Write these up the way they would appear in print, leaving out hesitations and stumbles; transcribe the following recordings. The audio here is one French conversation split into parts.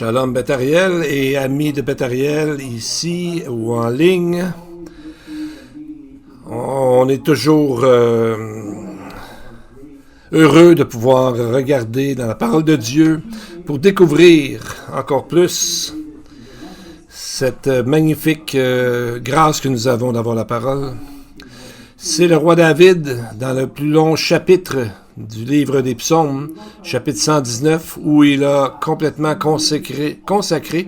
Shalom Beth-Ariel et amis de Beth-Ariel ici ou en ligne. On est toujours heureux de pouvoir regarder dans la parole de Dieu pour découvrir encore plus cette magnifique grâce que nous avons d'avoir la parole. C'est le roi David dans le plus long chapitre du livre des psaumes, chapitre 119, où il a complètement consacré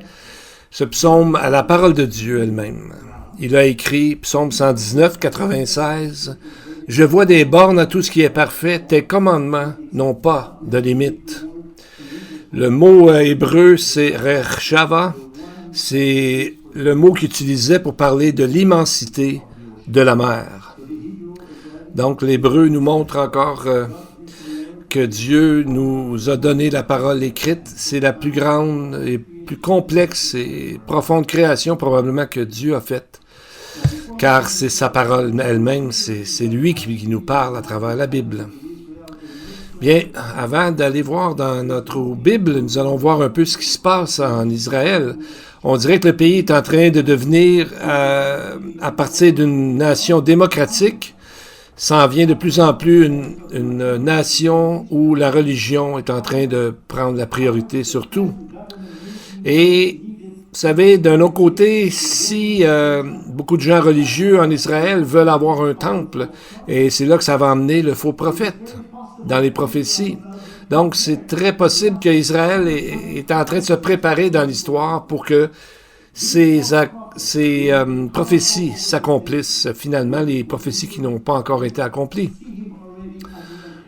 ce psaume à la parole de Dieu elle-même. Il a écrit, psaume 119, 96, « Je vois des bornes à tout ce qui est parfait, tes commandements n'ont pas de limite. » Le mot hébreu, c'est « rechava », c'est le mot qu'il utilisait pour parler de l'immensité de la mer. Donc l'hébreu nous montre encore que Dieu nous a donné la parole écrite. C'est la plus grande et plus complexe et profonde création probablement que Dieu a faite. Car c'est sa parole elle-même, c'est lui qui nous parle à travers la Bible. Bien, avant d'aller voir dans notre Bible, nous allons voir un peu ce qui se passe en Israël. On dirait que le pays est en train de devenir, à partir d'une nation démocratique, s'en vient de plus en plus une nation où la religion est en train de prendre la priorité sur tout. Et vous savez, d'un autre côté, si beaucoup de gens religieux en Israël veulent avoir un temple, et c'est là que ça va emmener le faux prophète dans les prophéties. Donc, c'est très possible qu'Israël est en train de se préparer dans l'histoire pour que ces prophéties s'accomplissent, finalement, les prophéties qui n'ont pas encore été accomplies.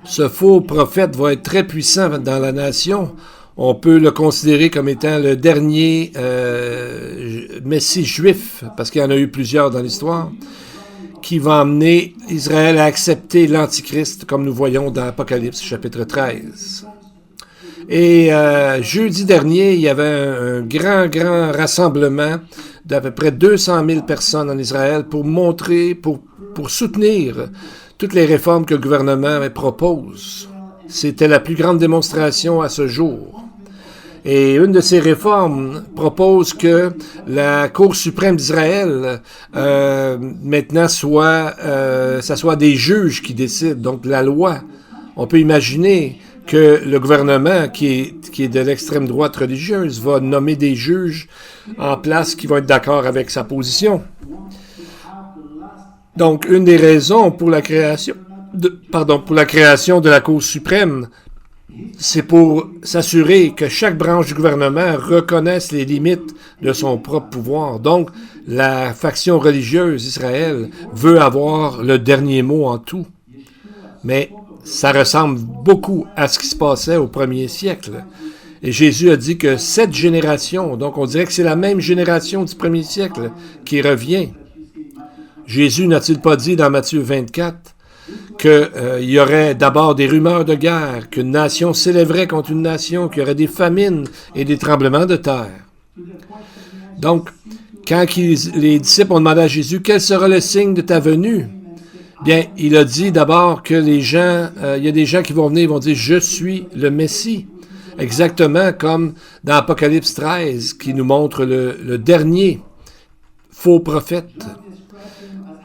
Ce faux prophète va être très puissant dans la nation. On peut le considérer comme étant le dernier messie juif, parce qu'il y en a eu plusieurs dans l'histoire, qui va amener Israël à accepter l'Antichrist, comme nous voyons dans Apocalypse, chapitre 13. Et jeudi dernier, il y avait un grand rassemblement d'à peu près 200 000 personnes en Israël pour montrer, pour soutenir toutes les réformes que le gouvernement propose. C'était la plus grande démonstration à ce jour. Et une de ces réformes propose que la Cour suprême d'Israël, maintenant, ça soit des juges qui décident, donc la loi. On peut imaginer que le gouvernement, qui est de l'extrême droite religieuse, va nommer des juges en place qui vont être d'accord avec sa position. Donc, une des raisons pour la création de la Cour suprême, c'est pour s'assurer que chaque branche du gouvernement reconnaisse les limites de son propre pouvoir. Donc, la faction religieuse d'Israël veut avoir le dernier mot en tout. Mais ça ressemble beaucoup à ce qui se passait au premier siècle. Et Jésus a dit que cette génération, donc on dirait que c'est la même génération du premier siècle qui revient. Jésus n'a-t-il pas dit dans Matthieu 24 qu'il y aurait d'abord des rumeurs de guerre, qu'une nation s'élèverait contre une nation, qu'il y aurait des famines et des tremblements de terre? Donc, quand les disciples ont demandé à Jésus « Quel sera le signe de ta venue? » Bien, il a dit d'abord que il y a des gens qui vont venir et vont dire « Je suis le Messie ». Exactement comme dans Apocalypse 13, qui nous montre le dernier faux prophète.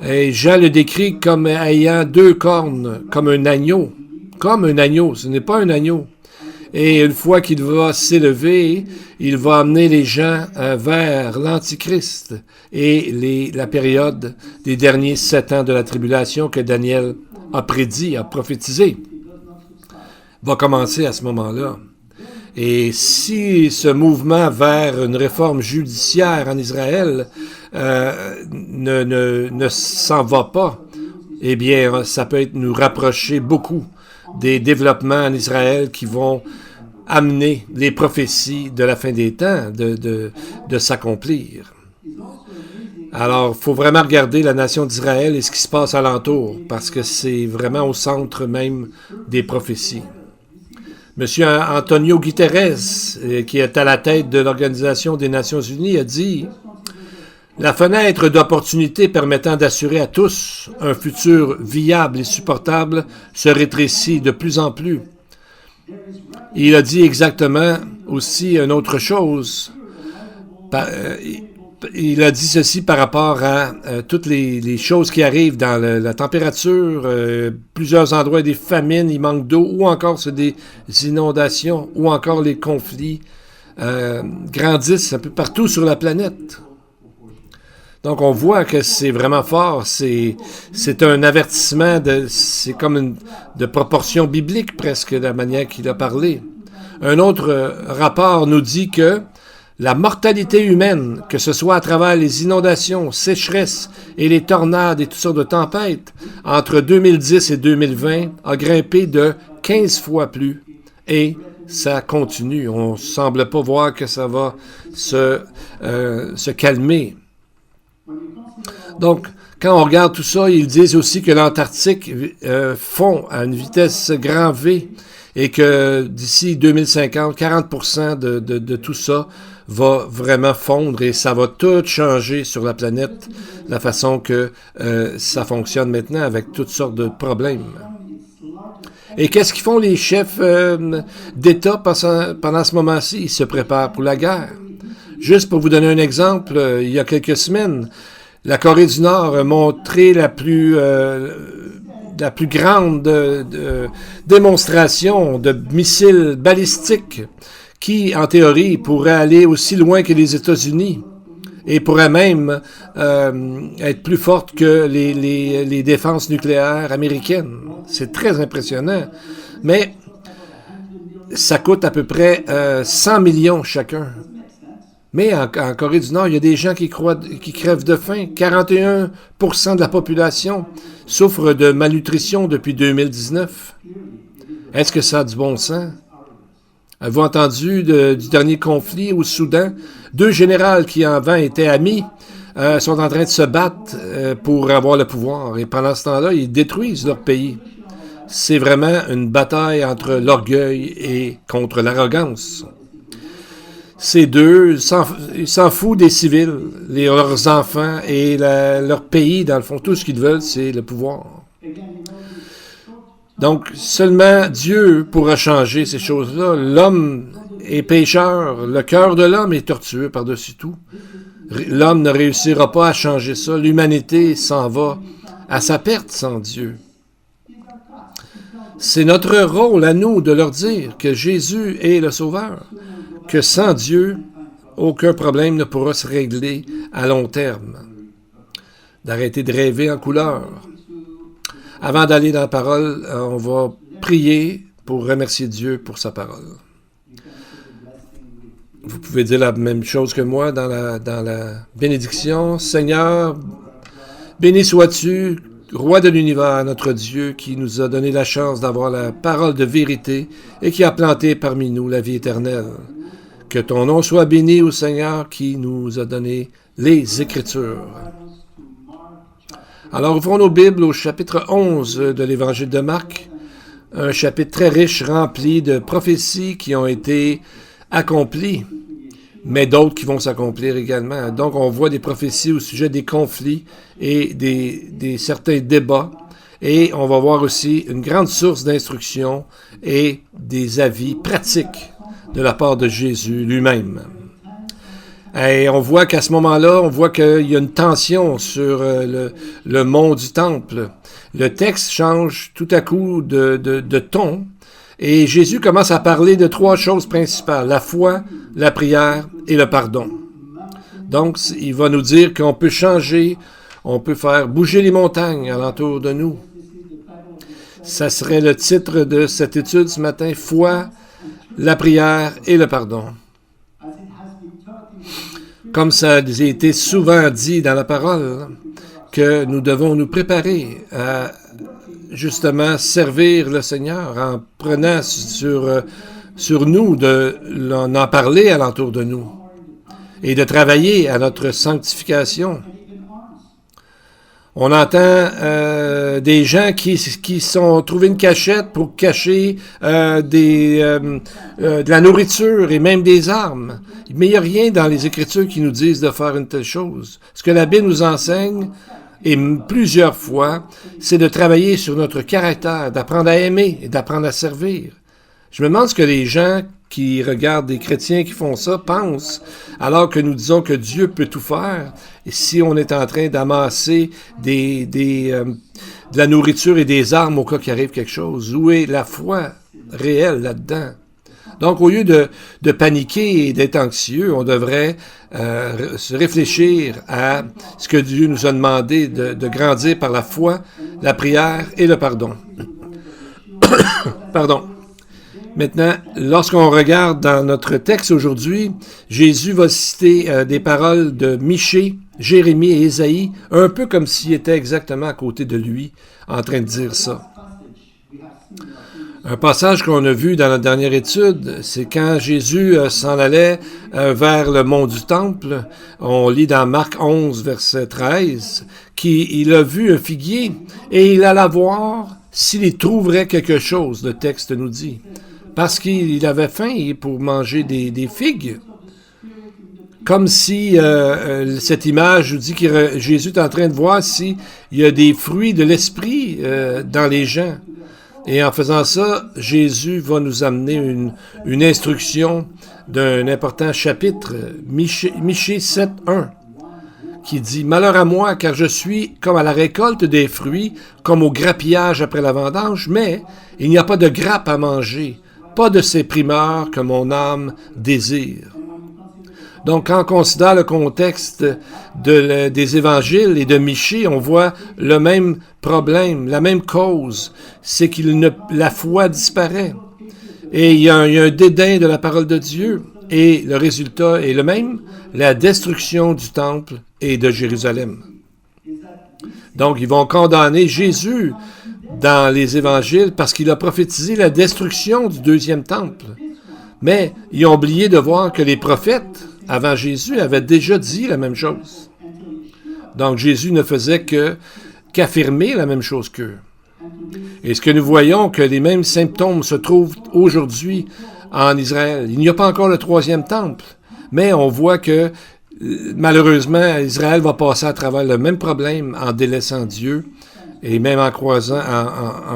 Et Jean le décrit comme ayant 2 cornes, comme un agneau. Comme un agneau, ce n'est pas un agneau. Et une fois qu'il va s'élever, il va amener les gens vers l'Antichrist et la période des derniers 7 ans de la tribulation que Daniel a prédit, a prophétisé, va commencer à ce moment-là. Et si ce mouvement vers une réforme judiciaire en Israël ne s'en va pas, eh bien, ça peut nous rapprocher beaucoup des développements en Israël qui vont amener les prophéties de la fin des temps de s'accomplir. Alors, il faut vraiment regarder la nation d'Israël et ce qui se passe alentour, parce que c'est vraiment au centre même des prophéties. Monsieur Antonio Guterres, qui est à la tête de l'Organisation des Nations Unies, a dit « La fenêtre d'opportunité permettant d'assurer à tous un futur viable et supportable se rétrécit de plus en plus. » Il a dit exactement aussi une autre chose. Il a dit ceci par rapport à toutes les choses qui arrivent dans la température, plusieurs endroits, des famines, il manque d'eau, ou encore c'est des inondations, ou encore les conflits grandissent un peu partout sur la planète. Donc, on voit que c'est vraiment fort. C'est un avertissement, c'est comme de proportion biblique presque, la manière qu'il a parlé. Un autre rapport nous dit que la mortalité humaine, que ce soit à travers les inondations, sécheresses et les tornades et toutes sortes de tempêtes, entre 2010 et 2020, a grimpé de 15 fois plus. Et ça continue. On ne semble pas voir que ça va se calmer. Donc, quand on regarde tout ça, ils disent aussi que l'Antarctique fond à une vitesse grand V et que d'ici 2050, 40% de tout ça va vraiment fondre et ça va tout changer sur la planète, la façon que ça fonctionne maintenant avec toutes sortes de problèmes. Et qu'est-ce qu'ils font les chefs d'État pendant ce moment-ci? Ils se préparent pour la guerre. Juste pour vous donner un exemple, il y a quelques semaines, la Corée du Nord a montré la plus grande démonstration de missiles balistiques qui, en théorie, pourraient aller aussi loin que les États-Unis et pourraient même être plus fortes que les défenses nucléaires américaines. C'est très impressionnant. Mais ça coûte à peu près 100 millions chacun. Mais en Corée du Nord, il y a des gens qui crèvent de faim. 41% de la population souffre de malnutrition depuis 2019. Est-ce que ça a du bon sens? Avez-vous entendu du dernier conflit au Soudan? 2 généraux qui avant étaient amis sont en train de se battre pour avoir le pouvoir. Et pendant ce temps-là, ils détruisent leur pays. C'est vraiment une bataille entre l'orgueil et contre l'arrogance. Ces deux, ils s'en foutent des civils, leurs enfants et leur pays, dans le fond. Tout ce qu'ils veulent, c'est le pouvoir. Donc, seulement Dieu pourra changer ces choses-là. L'homme est pécheur. Le cœur de l'homme est tortueux par-dessus tout. L'homme ne réussira pas à changer ça. L'humanité s'en va à sa perte sans Dieu. C'est notre rôle à nous de leur dire que Jésus est le Sauveur, que sans Dieu, aucun problème ne pourra se régler à long terme. D'arrêter de rêver en couleur. Avant d'aller dans la parole, on va prier pour remercier Dieu pour sa parole. Vous pouvez dire la même chose que moi dans la bénédiction. Seigneur, béni sois-tu, Roi de l'univers, notre Dieu, qui nous a donné la chance d'avoir la parole de vérité et qui a planté parmi nous la vie éternelle. Que ton nom soit béni, ô Seigneur, qui nous a donné les Écritures. Alors, ouvrons nos Bibles au chapitre 11 de l'Évangile de Marc, un chapitre très riche, rempli de prophéties qui ont été accomplies, mais d'autres qui vont s'accomplir également. Donc, on voit des prophéties au sujet des conflits et des certains débats, et on va voir aussi une grande source d'instruction et des avis pratiques de la part de Jésus lui-même. Et on voit qu'à ce moment-là, on voit qu'il y a une tension sur le mont du temple. Le texte change tout à coup de ton, et Jésus commence à parler de 3 choses principales, la foi, la prière et le pardon. Donc, il va nous dire qu'on peut changer, on peut faire bouger les montagnes alentour de nous. Ça serait le titre de cette étude ce matin, foi, la prière et le pardon. Comme ça a été souvent dit dans la parole, que nous devons nous préparer à justement servir le Seigneur en prenant sur nous d'en parler alentour de nous et de travailler à notre sanctification. On entend des gens qui sont trouvés une cachette pour cacher de la nourriture et même des armes. Mais il n'y a rien dans les Écritures qui nous disent de faire une telle chose. Ce que la Bible nous enseigne, et plusieurs fois, c'est de travailler sur notre caractère, d'apprendre à aimer et d'apprendre à servir. Je me demande ce que les gens qui regardent des chrétiens qui font ça pensent, alors que nous disons que Dieu peut tout faire. Et si on est en train d'amasser de la nourriture et des armes au cas qu'il arrive quelque chose, où est la foi réelle là-dedans? Donc, au lieu de paniquer et d'être anxieux, on devrait se réfléchir à ce que Dieu nous a demandé de grandir par la foi, la prière et le pardon. Pardon. Maintenant, lorsqu'on regarde dans notre texte aujourd'hui, Jésus va citer des paroles de Michée, Jérémie et Ésaïe, un peu comme s'il était exactement à côté de lui, en train de dire ça. Un passage qu'on a vu dans la dernière étude, c'est quand Jésus s'en allait vers le mont du Temple. On lit dans Marc 11, verset 13, qu'il a vu un figuier et il alla voir s'il y trouverait quelque chose, le texte nous dit. Parce qu'il avait faim pour manger des figues. Comme si cette image nous dit que Jésus est en train de voir s'il y a des fruits de l'esprit dans les gens. Et en faisant ça, Jésus va nous amener une instruction d'un important chapitre, Michée 7.1, qui dit « Malheur à moi, car je suis comme à la récolte des fruits, comme au grappillage après la vendange, mais il n'y a pas de grappe à manger, pas de ces primeurs que mon âme désire. » Donc, quand on considère le contexte des évangiles et de Michée, on voit le même problème, la même cause, c'est que la foi disparaît. Et il y a un dédain de la parole de Dieu, et le résultat est le même, la destruction du temple et de Jérusalem. Donc, ils vont condamner Jésus dans les évangiles parce qu'il a prophétisé la destruction du deuxième temple. Mais ils ont oublié de voir que les prophètes, avant Jésus, avaient déjà dit la même chose. Donc, Jésus ne faisait qu'affirmer la même chose qu'eux. Et ce que nous voyons, que les mêmes symptômes se trouvent aujourd'hui en Israël. Il n'y a pas encore le troisième temple, mais on voit que, malheureusement, Israël va passer à travers le même problème en délaissant Dieu et même en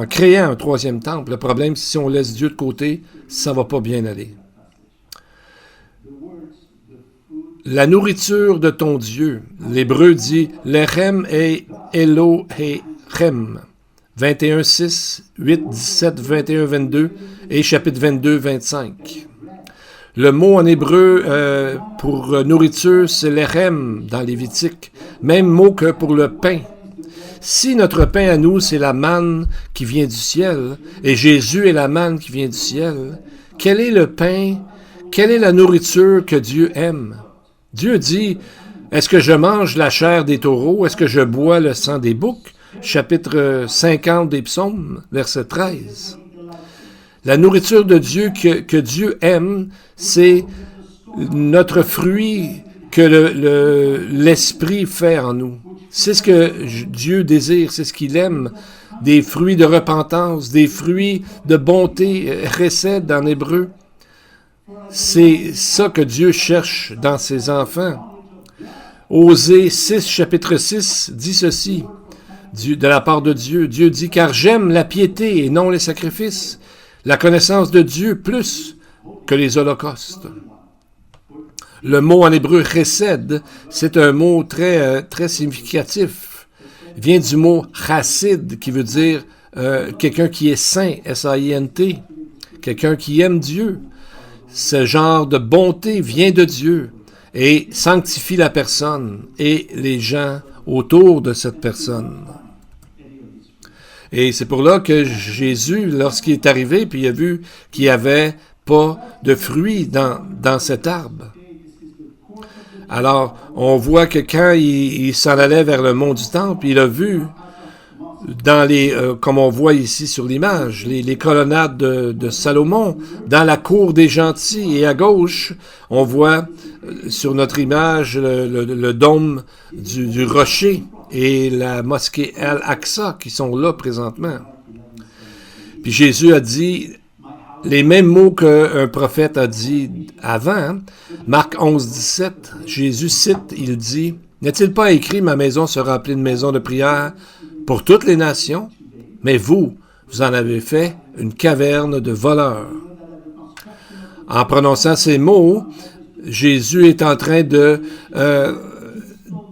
créant un troisième temple. Le problème, si on laisse Dieu de côté, ça ne va pas bien aller. La nourriture de ton Dieu. L'Hébreu dit « Lechem et Elohechem ». 21.6, 8, 17, 21, 22 et chapitre 22, 25. Le mot en hébreu pour nourriture, c'est « Lechem » dans Lévitique. Même mot que pour le pain. Si notre pain à nous, c'est la manne qui vient du ciel, et Jésus est la manne qui vient du ciel, quel est le pain, quelle est la nourriture que Dieu aime? Dieu dit, est-ce que je mange la chair des taureaux? Est-ce que je bois le sang des boucs? Chapitre 50 des Psaumes, verset 13. La nourriture de Dieu que Dieu aime, c'est notre fruit que l'Esprit fait en nous. C'est ce que Dieu désire, c'est ce qu'il aime. Des fruits de repentance, des fruits de bonté, chesed en hébreu. C'est ça que Dieu cherche dans ses enfants. Osée 6, chapitre 6, dit ceci, de la part de Dieu. Dieu dit, « Car j'aime la piété et non les sacrifices, la connaissance de Dieu plus que les holocaustes. » Le mot en hébreu « chesed », c'est un mot très, très significatif. Il vient du mot « chassid » qui veut dire quelqu'un qui est saint, S-A-I-N-T, quelqu'un qui aime Dieu. Ce genre de bonté vient de Dieu et sanctifie la personne et les gens autour de cette personne. Et c'est pour là que Jésus, lorsqu'il est arrivé, puis il a vu qu'il n'y avait pas de fruits dans cet arbre. Alors, on voit que quand il s'en allait vers le mont du Temple, il a vu, comme on voit ici sur l'image, les colonnades de Salomon, dans la cour des gentils, et à gauche, on voit sur notre image le dôme du rocher et la mosquée Al-Aqsa qui sont là présentement. Puis Jésus a dit les mêmes mots qu'un prophète a dit avant. Marc 11, 17, Jésus cite, il dit, « N'est-il pas écrit, ma maison sera appelée une maison de prière pour toutes les nations? Mais vous en avez fait une caverne de voleurs. » En prononçant ces mots, Jésus est en train de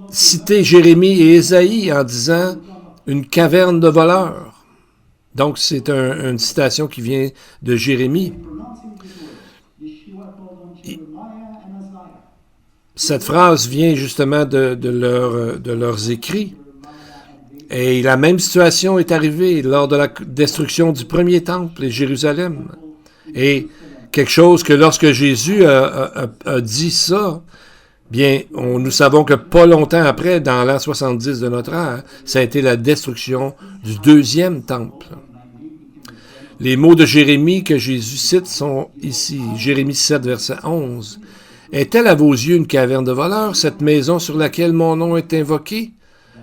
citer Jérémie et Ésaïe en disant « une caverne de voleurs ». Donc, c'est une citation qui vient de Jérémie. Cette phrase vient justement de leurs écrits. Et la même situation est arrivée lors de la destruction du premier temple et Jérusalem. Et quelque chose que lorsque Jésus a dit ça, bien, nous savons que pas longtemps après, dans l'an 70 de notre ère, ça a été la destruction du deuxième temple. Les mots de Jérémie que Jésus cite sont ici. Jérémie 7, verset 11. « Est-elle à vos yeux une caverne de voleurs, cette maison sur laquelle mon nom est invoqué?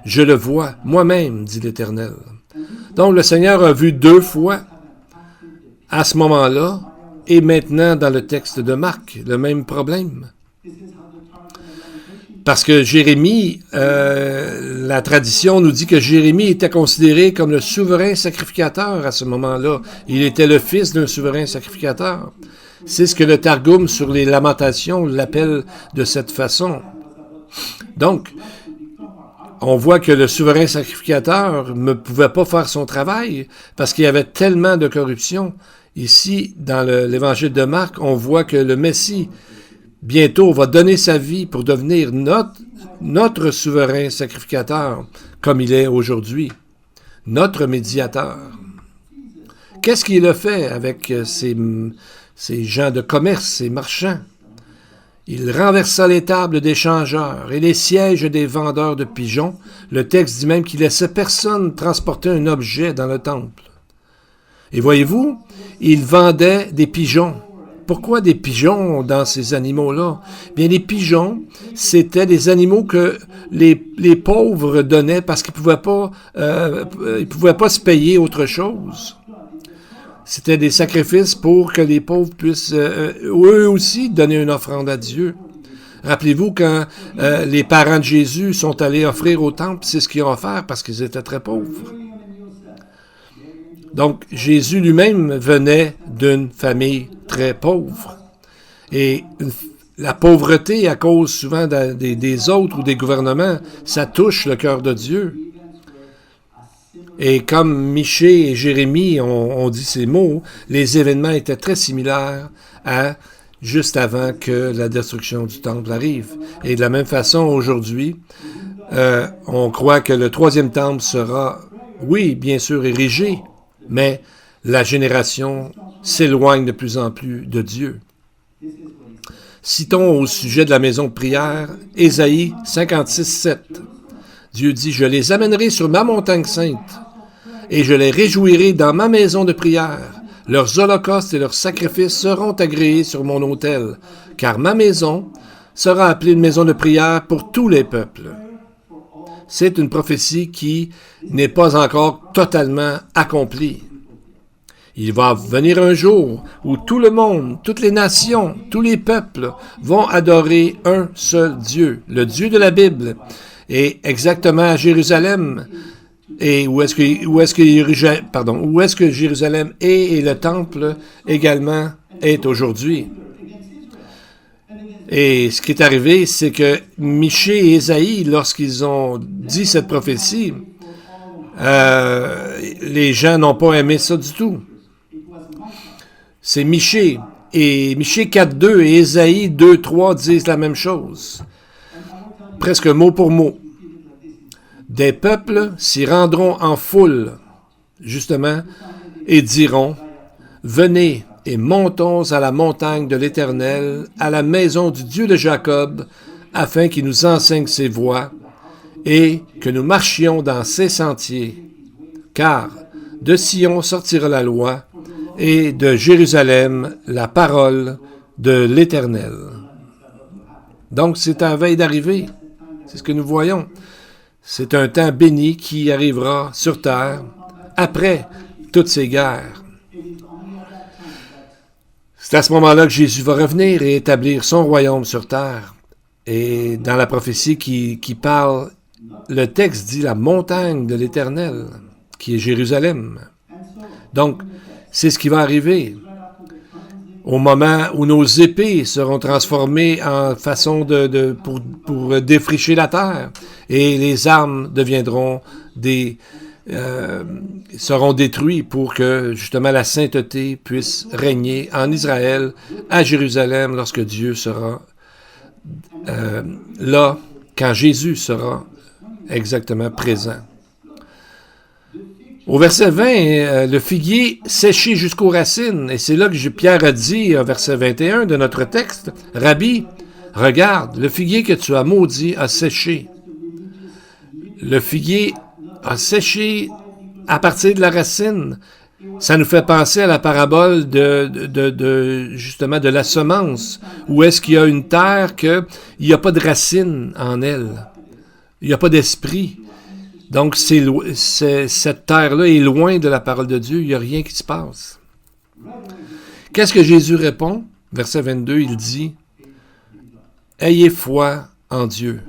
Je le vois, moi-même, dit l'Éternel. » Donc, le Seigneur a vu deux fois, à ce moment-là, et maintenant dans le texte de Marc, le même problème. Parce que Jérémie, la tradition nous dit que Jérémie était considéré comme le souverain sacrificateur à ce moment-là. Il était le fils d'un souverain sacrificateur. C'est ce que le Targum sur les Lamentations l'appelle de cette façon. Donc, on voit que le souverain sacrificateur ne pouvait pas faire son travail parce qu'il y avait tellement de corruption. Ici, dans l'évangile de Marc, on voit que le Messie, bientôt, va donner sa vie pour devenir notre souverain sacrificateur, comme il est aujourd'hui, notre médiateur. Qu'est-ce qu'il a fait avec ces gens de commerce, ces marchands? Il renversa les tables des changeurs et les sièges des vendeurs de pigeons. Le texte dit même qu'il laissait personne transporter un objet dans le temple. Et voyez-vous, il vendait des pigeons. Pourquoi des pigeons dans ces animaux-là? Bien, les pigeons, c'était des animaux que les pauvres donnaient parce qu'ils pouvaient pas se payer autre chose. C'était des sacrifices pour que les pauvres puissent, eux aussi, donner une offrande à Dieu. Rappelez-vous, quand les parents de Jésus sont allés offrir au temple, c'est ce qu'ils ont offert parce qu'ils étaient très pauvres. Donc, Jésus lui-même venait d'une famille très pauvre. Et la pauvreté, à cause souvent des autres ou des gouvernements, ça touche le cœur de Dieu. Et comme Michée et Jérémie ont dit ces mots, les événements étaient très similaires à juste avant que la destruction du temple arrive. Et de la même façon, aujourd'hui, on croit que le troisième temple sera, oui, bien sûr, érigé, mais la génération s'éloigne de plus en plus de Dieu. Citons au sujet de la maison de prière, Ésaïe 56, 7. Dieu dit, « Je les amènerai sur ma montagne sainte, et je les réjouirai dans ma maison de prière. Leurs holocaustes et leurs sacrifices seront agréés sur mon autel, car ma maison sera appelée une maison de prière pour tous les peuples. » C'est une prophétie qui n'est pas encore totalement accomplie. Il va venir un jour où tout le monde, toutes les nations, tous les peuples vont adorer un seul Dieu, le Dieu de la Bible. Et exactement à Jérusalem, et où est-ce que Jérusalem est et le temple également est aujourd'hui. Et ce qui est arrivé, c'est que Michée et Ésaïe, lorsqu'ils ont dit cette prophétie, les gens n'ont pas aimé ça du tout. C'est Michée. Et Michée 4.2 et Ésaïe 2.3 disent la même chose. Presque mot pour mot. Des peuples s'y rendront en foule, justement, et diront, « Venez et montons à la montagne de l'Éternel, à la maison du Dieu de Jacob, afin qu'il nous enseigne ses voies, et que nous marchions dans ses sentiers. Car de Sion sortira la loi, et de Jérusalem la parole de l'Éternel. » Donc, c'est à veille d'arriver. C'est ce que nous voyons. C'est un temps béni qui arrivera sur terre après toutes ces guerres. C'est à ce moment-là que Jésus va revenir et établir son royaume sur terre. Et dans la prophétie qui parle, le texte dit la montagne de l'Éternel, qui est Jérusalem. Donc, c'est ce qui va arriver. au moment où nos épées seront transformées en façon pour défricher la terre, et les armes deviendront seront détruits pour que justement la sainteté puisse régner en Israël, à Jérusalem, lorsque Dieu sera là, quand Jésus sera exactement présent. Au verset 20, le figuier séché jusqu'aux racines, et c'est là que Pierre a dit, au verset 21 de notre texte, « Rabbi, regarde, le figuier que tu as maudit a séché. » Le figuier a séché à partir de la racine. Ça nous fait penser à la parabole justement de la semence, où est-ce qu'il y a une terre qu'il n'y a pas de racine en elle. Il n'y a pas d'esprit. Donc, cette terre-là est loin de la parole de Dieu. Il n'y a rien qui se passe. Qu'est-ce que Jésus répond? Verset 22, il dit, « Ayez foi en Dieu. »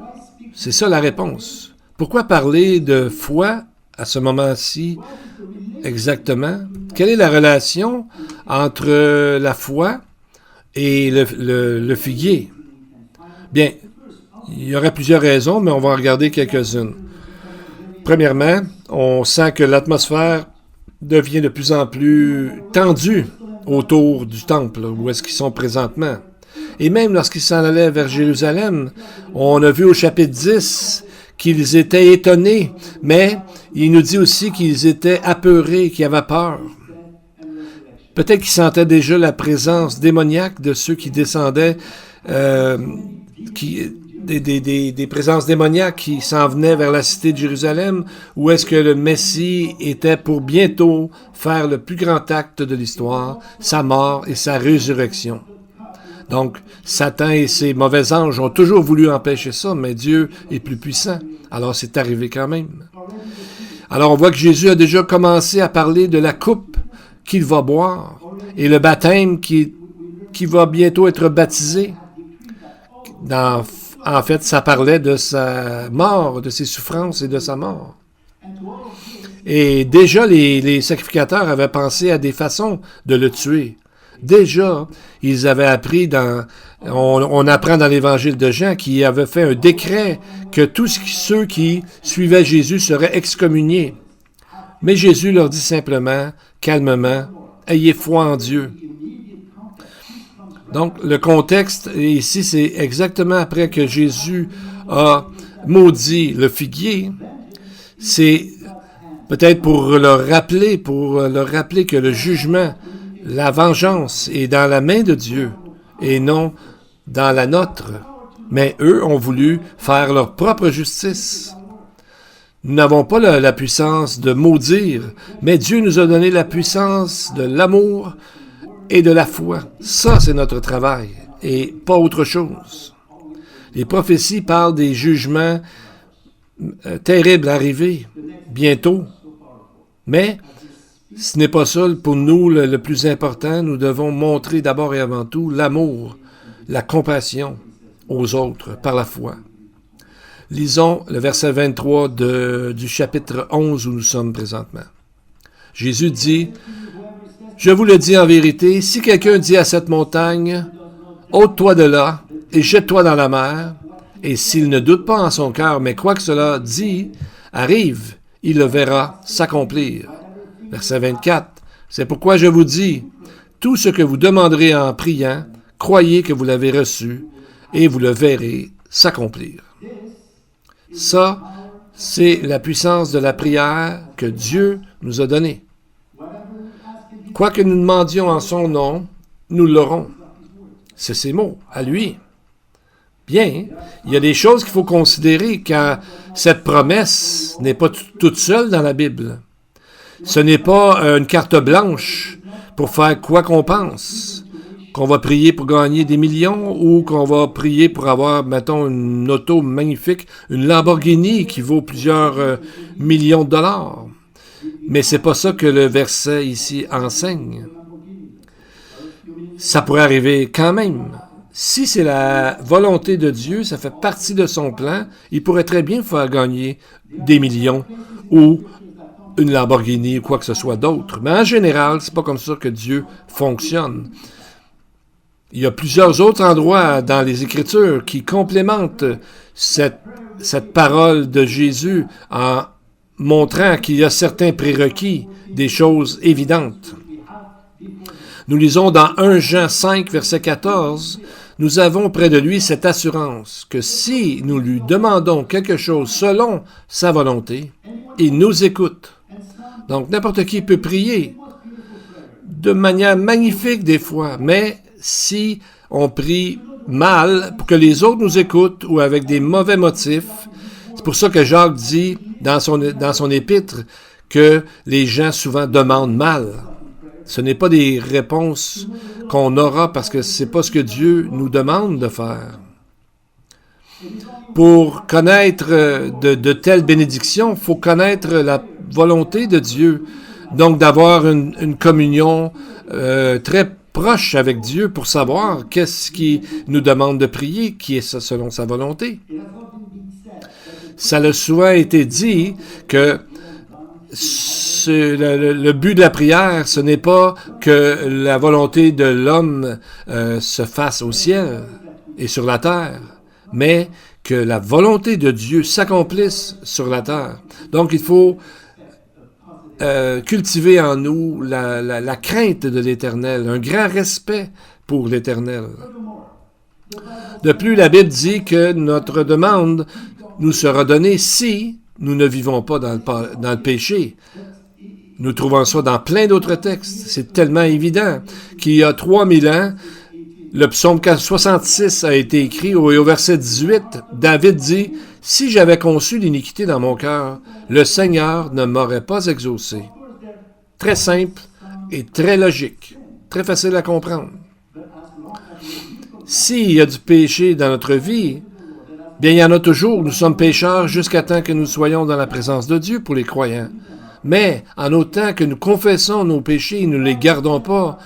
C'est ça la réponse. Pourquoi parler de foi à ce moment-ci exactement? Quelle est la relation entre la foi et le figuier? Bien, il y aurait plusieurs raisons, mais on va en regarder quelques-unes. Premièrement, on sent que l'atmosphère devient de plus en plus tendue autour du temple, où est-ce qu'ils sont présentement. Et même lorsqu'ils s'en allaient vers Jérusalem, on a vu au chapitre 10 qu'ils étaient étonnés, mais il nous dit aussi qu'ils étaient apeurés, qu'ils avaient peur. Peut-être qu'ils sentaient déjà la présence démoniaque de ceux qui descendaient, des présences démoniaques qui s'en venaient vers la cité de Jérusalem, où est-ce que le Messie était pour bientôt faire le plus grand acte de l'histoire, sa mort et sa résurrection. Donc, Satan et ses mauvais anges ont toujours voulu empêcher ça, mais Dieu est plus puissant. Alors, c'est arrivé quand même. Alors, on voit que Jésus a déjà commencé à parler de la coupe qu'il va boire et le baptême qui va bientôt être baptisé. En fait, ça parlait de sa mort, de ses souffrances et de sa mort. Et déjà, les sacrificateurs avaient pensé à des façons de le tuer. Déjà, ils avaient appris on apprend dans l'évangile de Jean qu'il avait fait un décret que tous ceux qui suivaient Jésus seraient excommuniés. Mais Jésus leur dit simplement, calmement, « Ayez foi en Dieu. » Donc, le contexte ici, c'est exactement après que Jésus a maudit le figuier. C'est peut-être pour leur rappeler que le jugement, la vengeance est dans la main de Dieu et non dans la nôtre. Mais eux ont voulu faire leur propre justice. Nous n'avons pas la puissance de maudire, mais Dieu nous a donné la puissance de l'amour et de la foi. Ça, c'est notre travail, et pas autre chose. Les prophéties parlent des jugements terribles arrivés, bientôt. Mais ce n'est pas ça pour nous le plus important. Nous devons montrer d'abord et avant tout l'amour, la compassion aux autres par la foi. Lisons le verset 23 du chapitre 11 où nous sommes présentement. Jésus dit, « Je vous le dis en vérité, si quelqu'un dit à cette montagne, « ôte-toi de là et jette-toi dans la mer », et s'il ne doute pas en son cœur, mais quoi que cela dit, arrive, il le verra s'accomplir. Verset 24, « C'est pourquoi je vous dis, tout ce que vous demanderez en priant, croyez que vous l'avez reçu, et vous le verrez s'accomplir. » Ça, c'est la puissance de la prière que Dieu nous a donnée. Quoi que nous demandions en son nom, nous l'aurons. C'est ses mots, à lui. Bien, il y a des choses qu'il faut considérer car cette promesse n'est pas toute seule dans la Bible. Ce n'est pas une carte blanche pour faire quoi qu'on pense. Qu'on va prier pour gagner des millions ou qu'on va prier pour avoir, mettons, une auto magnifique, une Lamborghini qui vaut plusieurs millions de dollars. Mais c'est pas ça que le verset ici enseigne. Ça pourrait arriver quand même. Si c'est la volonté de Dieu, ça fait partie de son plan, il pourrait très bien faire gagner des millions ou une Lamborghini ou quoi que ce soit d'autre. Mais en général, c'est pas comme ça que Dieu fonctionne. Il y a plusieurs autres endroits dans les Écritures qui complémentent cette parole de Jésus en montrant qu'il y a certains prérequis, des choses évidentes. Nous lisons dans 1 Jean 5, verset 14, « Nous avons près de lui cette assurance que si nous lui demandons quelque chose selon sa volonté, il nous écoute. » Donc, n'importe qui peut prier de manière magnifique des fois, mais si on prie mal pour que les autres nous écoutent ou avec des mauvais motifs, c'est pour ça que Jacques dit dans son épître que les gens souvent demandent mal. Ce n'est pas des réponses qu'on aura parce que ce n'est pas ce que Dieu nous demande de faire. Pour connaître de telles bénédictions, il faut connaître la volonté de Dieu. Donc d'avoir une communion très proche avec Dieu pour savoir qu'est-ce qu'il nous demande de prier, qui est selon sa volonté. Ça a souvent été dit que le but de la prière, ce n'est pas que la volonté de l'homme se fasse au ciel et sur la terre, mais que la volonté de Dieu s'accomplisse sur la terre. Donc, il faut cultiver en nous la crainte de l'Éternel, un grand respect pour l'Éternel. De plus, la Bible dit que notre demande nous sera donnée si nous ne vivons pas dans le péché. Nous trouvons ça dans plein d'autres textes. C'est tellement évident qu'il y a 3000 ans, le psaume 66 a été écrit et au verset 18, David dit « Si j'avais conçu l'iniquité dans mon cœur, le Seigneur ne m'aurait pas exaucé. » Très simple et très logique, très facile à comprendre. S'il y a du péché dans notre vie, bien il y en a toujours. Nous sommes pécheurs jusqu'à temps que nous soyons dans la présence de Dieu pour les croyants. Mais en autant que nous confessons nos péchés et nous ne les gardons pas,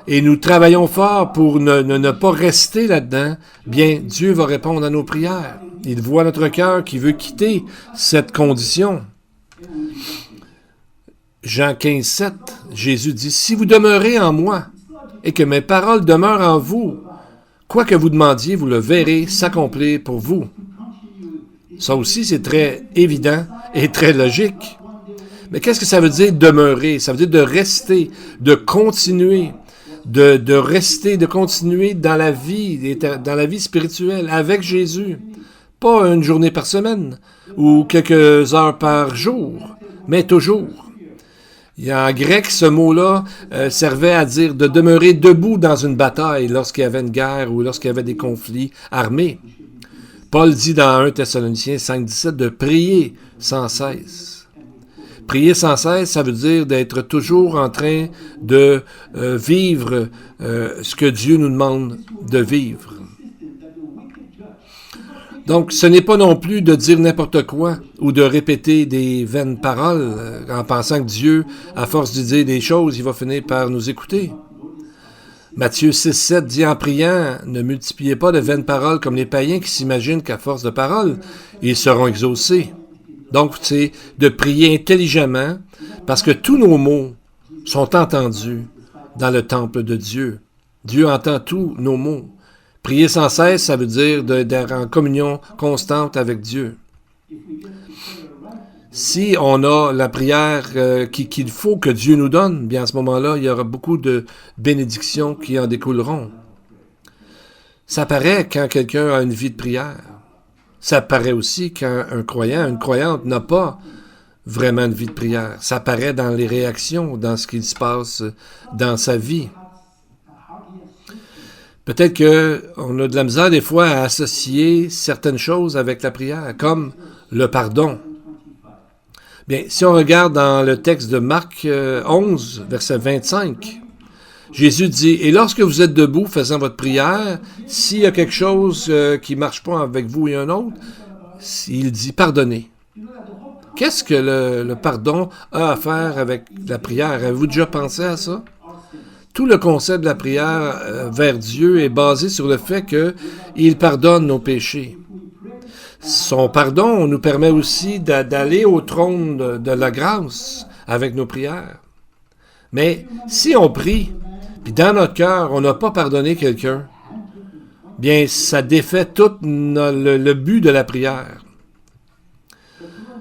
et nous travaillons fort pour ne pas rester là-dedans, bien, Dieu va répondre à nos prières. Il voit notre cœur qui veut quitter cette condition. Jean 15, 7, Jésus dit, « Si vous demeurez en moi, et que mes paroles demeurent en vous, quoi que vous demandiez, vous le verrez s'accomplir pour vous. » Ça aussi, c'est très évident et très logique. Mais qu'est-ce que ça veut dire demeurer? Ça veut dire de rester, de continuer. De rester, de continuer dans la vie spirituelle avec Jésus. Pas une journée par semaine ou quelques heures par jour, mais toujours. En grec, ce mot-là servait à dire de demeurer debout dans une bataille lorsqu'il y avait une guerre ou lorsqu'il y avait des conflits armés. Paul dit dans 1 Thessaloniciens 5,17 de prier sans cesse. Prier sans cesse, ça veut dire d'être toujours en train de vivre ce que Dieu nous demande de vivre. Donc, ce n'est pas non plus de dire n'importe quoi ou de répéter des vaines paroles en pensant que Dieu, à force de dire des choses, il va finir par nous écouter. Matthieu 6,7 dit en priant, ne multipliez pas de vaines paroles comme les païens qui s'imaginent qu'à force de paroles, ils seront exaucés. Donc, c'est de prier intelligemment parce que tous nos mots sont entendus dans le temple de Dieu. Dieu entend tous nos mots. Prier sans cesse, ça veut dire d'être en communion constante avec Dieu. Si on a la prière qu'il faut que Dieu nous donne, bien à ce moment-là, il y aura beaucoup de bénédictions qui en découleront. Ça paraît quand quelqu'un a une vie de prière. Ça paraît aussi quand un croyant, une croyante n'a pas vraiment une vie de prière. Ça paraît dans les réactions, dans ce qui se passe dans sa vie. Peut-être qu'on a de la misère des fois à associer certaines choses avec la prière, comme le pardon. Bien, si on regarde dans le texte de Marc 11, verset 25, Jésus dit, « Et lorsque vous êtes debout faisant votre prière, s'il y a quelque chose qui ne marche pas avec vous et un autre, il dit, pardonnez. » Qu'est-ce que le pardon a à faire avec la prière? Avez-vous déjà pensé à ça? Tout le concept de la prière vers Dieu est basé sur le fait qu'il pardonne nos péchés. Son pardon nous permet aussi d'aller au trône de la grâce avec nos prières. Mais si on prie, puis dans notre cœur, on n'a pas pardonné quelqu'un, bien, ça défait tout le but de la prière.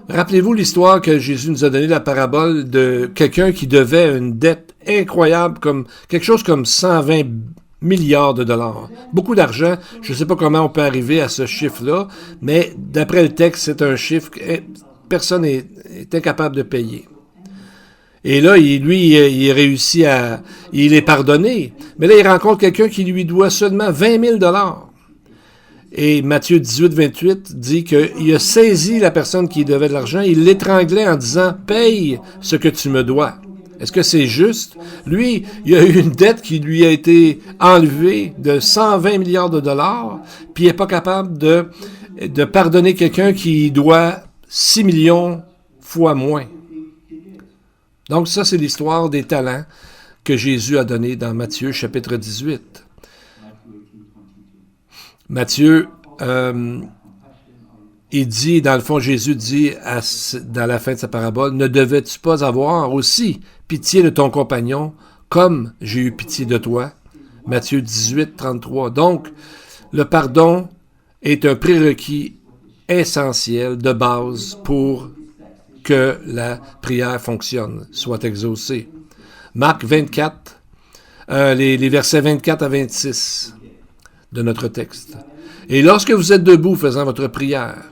Rappelez-vous l'histoire que Jésus nous a donnée, la parabole de quelqu'un qui devait une dette incroyable, comme quelque chose comme 120 milliards de dollars. Beaucoup d'argent. Je ne sais pas comment on peut arriver à ce chiffre-là, mais d'après le texte, c'est un chiffre que personne n'est incapable de payer. Et là, il réussit à... Il est pardonné. Mais là, il rencontre quelqu'un qui lui doit seulement 20 000 dollars. Et Matthieu 18, 28 dit qu'il a saisi la personne qui devait de l'argent, il l'étranglait en disant « Paye ce que tu me dois ». Est-ce que c'est juste? Lui, il a eu une dette qui lui a été enlevée de 120 milliards de dollars, puis il n'est pas capable de pardonner quelqu'un qui doit 6 millions fois moins. Donc ça, c'est l'histoire des talents que Jésus a donné dans Matthieu chapitre 18. Matthieu, il dit, dans le fond, Jésus dit dans la fin de sa parabole, « Ne devais-tu pas avoir aussi pitié de ton compagnon, comme j'ai eu pitié de toi? » Matthieu 18, 33. Donc, le pardon est un prérequis essentiel de base pour que la prière fonctionne, soit exaucée. Marc 24, les versets 24 à 26 de notre texte. « Et lorsque vous êtes debout faisant votre prière,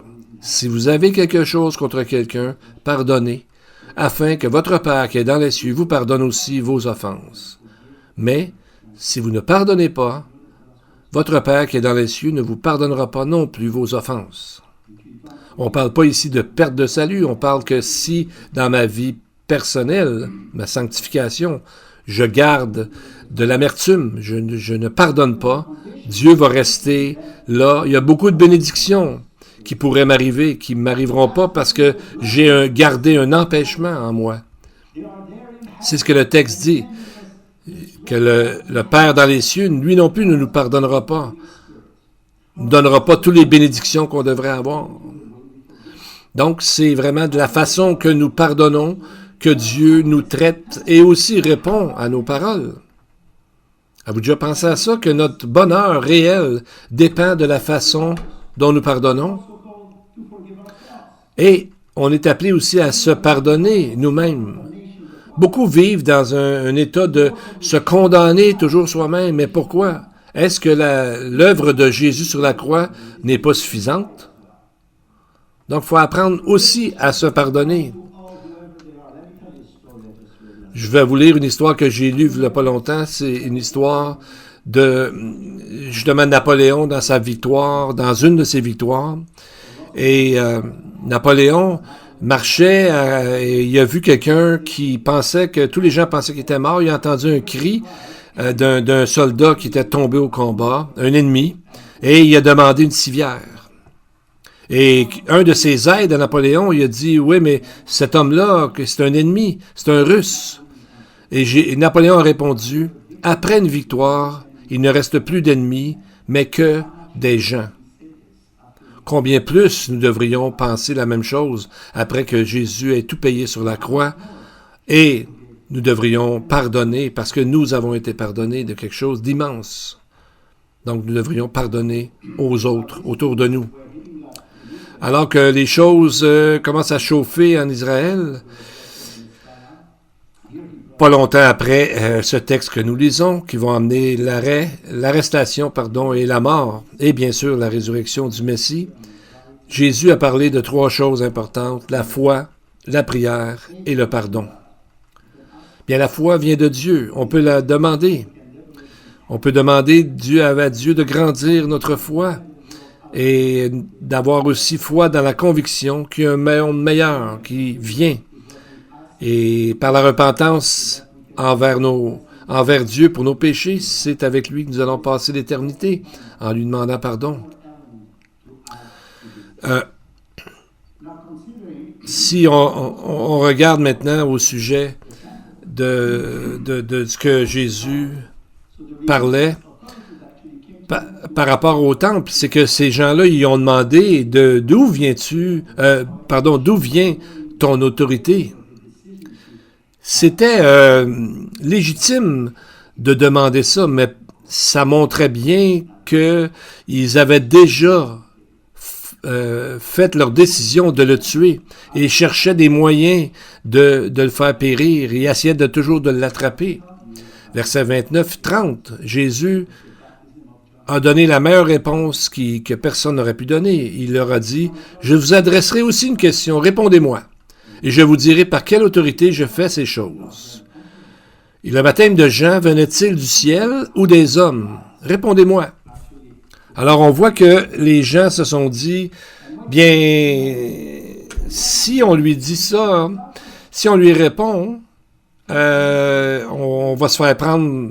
si vous avez quelque chose contre quelqu'un, pardonnez, afin que votre Père qui est dans les cieux vous pardonne aussi vos offenses. Mais si vous ne pardonnez pas, votre Père qui est dans les cieux ne vous pardonnera pas non plus vos offenses. » On ne parle pas ici de perte de salut, on parle que si dans ma vie personnelle, ma sanctification, je garde de l'amertume, je ne pardonne pas, Dieu va rester là. Il y a beaucoup de bénédictions qui pourraient m'arriver, qui ne m'arriveront pas parce que j'ai gardé un empêchement en moi. C'est ce que le texte dit, que le Père dans les cieux, lui non plus, ne nous pardonnera pas, ne donnera pas toutes les bénédictions qu'on devrait avoir. Donc, c'est vraiment de la façon que nous pardonnons que Dieu nous traite et aussi répond à nos paroles. Avez-vous déjà pensé à ça, que notre bonheur réel dépend de la façon dont nous pardonnons? Et on est appelé aussi à se pardonner nous-mêmes. Beaucoup vivent dans un état de se condamner toujours soi-même. Mais pourquoi? Est-ce que l'œuvre de Jésus sur la croix n'est pas suffisante? Donc, il faut apprendre aussi à se pardonner. Je vais vous lire une histoire que j'ai lue il n'y a pas longtemps. C'est une histoire de, justement, Napoléon dans sa victoire, dans une de ses victoires. Et Napoléon marchait et il a vu quelqu'un qui pensait que tous les gens pensaient qu'il était mort. Il a entendu un cri d'un soldat qui était tombé au combat, un ennemi, et il a demandé une civière. Et un de ses aides à Napoléon, il a dit « Oui, mais cet homme-là, c'est un ennemi, c'est un Russe. » Et Napoléon a répondu « Après une victoire, il ne reste plus d'ennemis, mais que des gens. » Combien plus nous devrions penser la même chose après que Jésus ait tout payé sur la croix, et nous devrions pardonner parce que nous avons été pardonnés de quelque chose d'immense. Donc nous devrions pardonner aux autres autour de nous. Alors que les choses commencent à chauffer en Israël, pas longtemps après ce texte que nous lisons, qui va amener l'arrestation, et la mort, et bien sûr la résurrection du Messie, Jésus a parlé de 3 choses importantes, la foi, la prière et le pardon. Bien, la foi vient de Dieu, on peut la demander. On peut demander à Dieu de grandir notre foi et d'avoir aussi foi dans la conviction qu'il y a un monde meilleur qui vient. Et par la repentance envers Dieu pour nos péchés, c'est avec lui que nous allons passer l'éternité en lui demandant pardon. Si on regarde maintenant au sujet de ce que Jésus parlait par rapport au temple, c'est que ces gens-là, ils ont demandé d'où vient ton autorité? C'était légitime de demander ça, mais ça montrait bien qu'ils avaient déjà fait leur décision de le tuer et cherchaient des moyens de le faire périr et essayaient toujours de l'attraper. Versets 29-30, Jésus a donné la meilleure réponse que personne n'aurait pu donner. Il leur a dit, « Je vous adresserai aussi une question, répondez-moi, et je vous dirai par quelle autorité je fais ces choses. Et le baptême de Jean venait-il du ciel ou des hommes? Répondez-moi. » Alors on voit que les gens se sont dit, bien, si on lui dit ça, si on lui répond, on va se faire prendre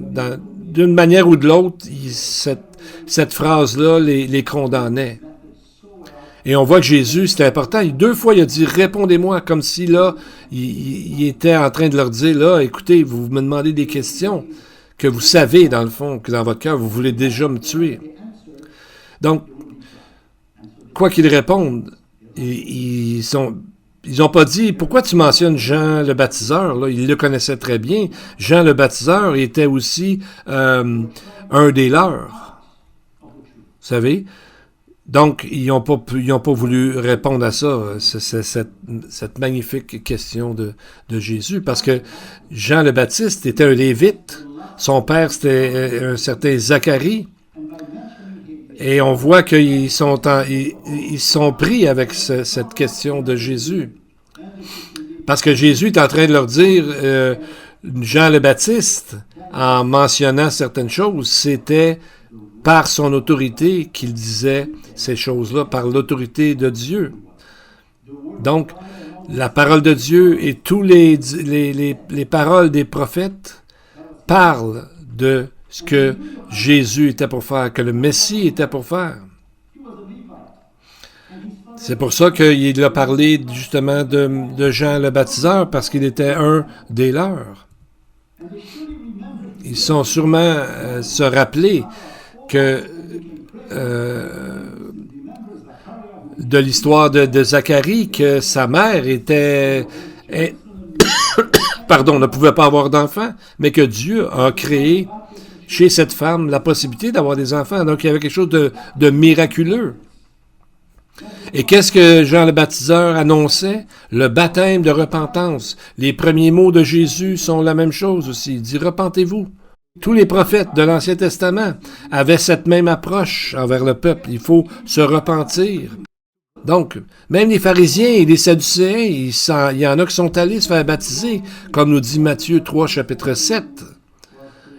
d'une manière ou de l'autre. Cette phrase-là les condamnait. Et on voit que Jésus, c'était important. 2 fois, il a dit « Répondez-moi », comme si là, il était en train de leur dire, là, écoutez, vous me demandez des questions que vous savez, dans le fond, que dans votre cœur, vous voulez déjà me tuer. Donc, quoi qu'ils répondent, ils n'ont pas dit, pourquoi tu mentionnes Jean le baptiseur? Là, ils le connaissaient très bien. Jean le baptiseur était aussi un des leurs. Vous savez? Donc, ils n'ont pas voulu répondre à ça, cette magnifique question de Jésus, parce que Jean le Baptiste était un lévite. Son père, c'était un certain Zacharie. Et on voit qu'ils sont pris avec cette question de Jésus. Parce que Jésus est en train de leur dire, Jean le Baptiste, en mentionnant certaines choses, c'était par son autorité qu'il disait ces choses-là, par l'autorité de Dieu. Donc, la parole de Dieu et tous les paroles des prophètes parlent de ce que Jésus était pour faire, que le Messie était pour faire. C'est pour ça qu'il a parlé justement de Jean le baptiseur, parce qu'il était un des leurs. Ils sont sûrement se rappeler que de l'histoire de Zacharie, que sa mère ne pouvait pas avoir d'enfants, mais que Dieu a créé chez cette femme la possibilité d'avoir des enfants. Donc, il y avait quelque chose de miraculeux. Et qu'est-ce que Jean le baptiseur annonçait? Le baptême de repentance. Les premiers mots de Jésus sont la même chose aussi. Il dit « Repentez-vous ». Tous les prophètes de l'Ancien Testament avaient cette même approche envers le peuple. Il faut se repentir. Donc, même les pharisiens et les sadducéens, il y en a qui sont allés se faire baptiser, comme nous dit Matthieu 3, chapitre 7.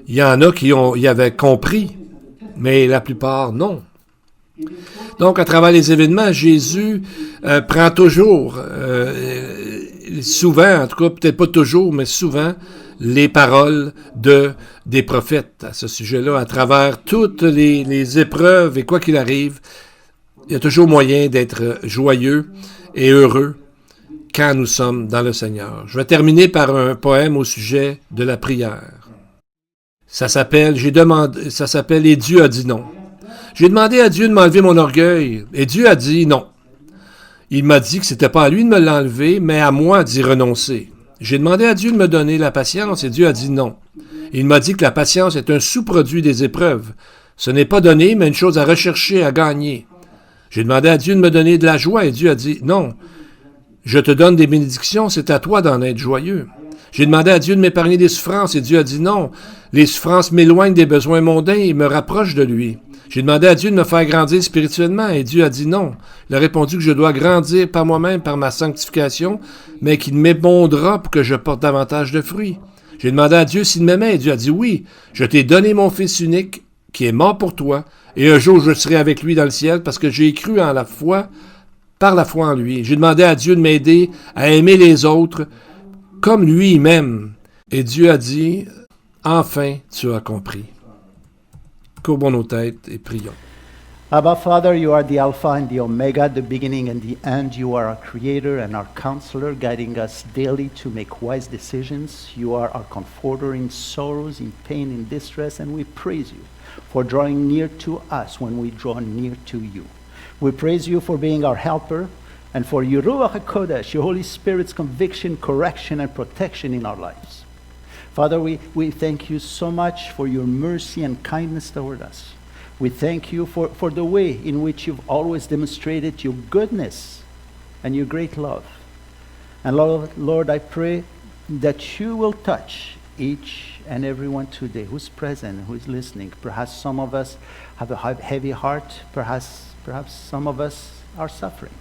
Il y en a qui y avaient compris, mais la plupart, non. Donc, à travers les événements, Jésus prend toujours, souvent, en tout cas, peut-être pas toujours, mais souvent, les paroles des prophètes à ce sujet-là, à travers toutes les épreuves, et quoi qu'il arrive, il y a toujours moyen d'être joyeux et heureux quand nous sommes dans le Seigneur. Je vais terminer par un poème au sujet de la prière. Ça s'appelle « Et Dieu a dit non ». J'ai demandé à Dieu de m'enlever mon orgueil, et Dieu a dit non. Il m'a dit que c'était pas à lui de me l'enlever, mais à moi d'y renoncer. J'ai demandé à Dieu de me donner la patience, et Dieu a dit non. Il m'a dit que la patience est un sous-produit des épreuves. Ce n'est pas donné, mais une chose à rechercher, à gagner. J'ai demandé à Dieu de me donner de la joie, et Dieu a dit non. Je te donne des bénédictions, c'est à toi d'en être joyeux. J'ai demandé à Dieu de m'épargner des souffrances, et Dieu a dit non. Les souffrances m'éloignent des besoins mondains et me rapprochent de lui. J'ai demandé à Dieu de me faire grandir spirituellement, et Dieu a dit non. Il a répondu que je dois grandir par moi-même, par ma sanctification, mais qu'il m'ébondera pour que je porte davantage de fruits. J'ai demandé à Dieu s'il m'aimait, et Dieu a dit oui. Je t'ai donné mon Fils unique, qui est mort pour toi, et un jour je serai avec lui dans le ciel, parce que j'ai cru en la foi, par la foi en lui. J'ai demandé à Dieu de m'aider à aimer les autres comme lui m'aime. Et Dieu a dit, enfin tu as compris. Courbons nos têtes et prions. Abba, Father, you are the Alpha and the Omega, the beginning and the end. You are our creator and our counselor, guiding us daily to make wise decisions. You are our comforter in sorrows, in pain, in distress, and we praise you for drawing near to us when we draw near to you. We praise you for being our helper and for your Ruach HaKodesh, your Holy Spirit's conviction, correction, and protection in our lives. Father, we thank you so much for your mercy and kindness toward us. We thank you for the way in which you've always demonstrated your goodness and your great love. And Lord, I pray that you will touch each and everyone today who's present, who is listening. Perhaps some of us have a heavy heart. Perhaps some of us are suffering.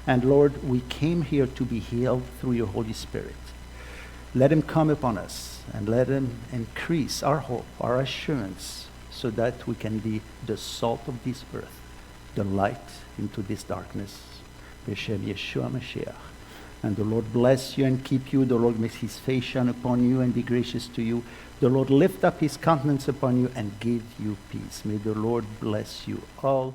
And Lord, we came here to be healed through your Holy Spirit. Let him come upon us and let him increase our hope, our assurance, so that we can be the salt of this earth, the light into this darkness. B'Shem Yeshua Mashiach. And the Lord bless you and keep you. The Lord make his face shine upon you and be gracious to you. The Lord lift up his countenance upon you and give you peace. May the Lord bless you all.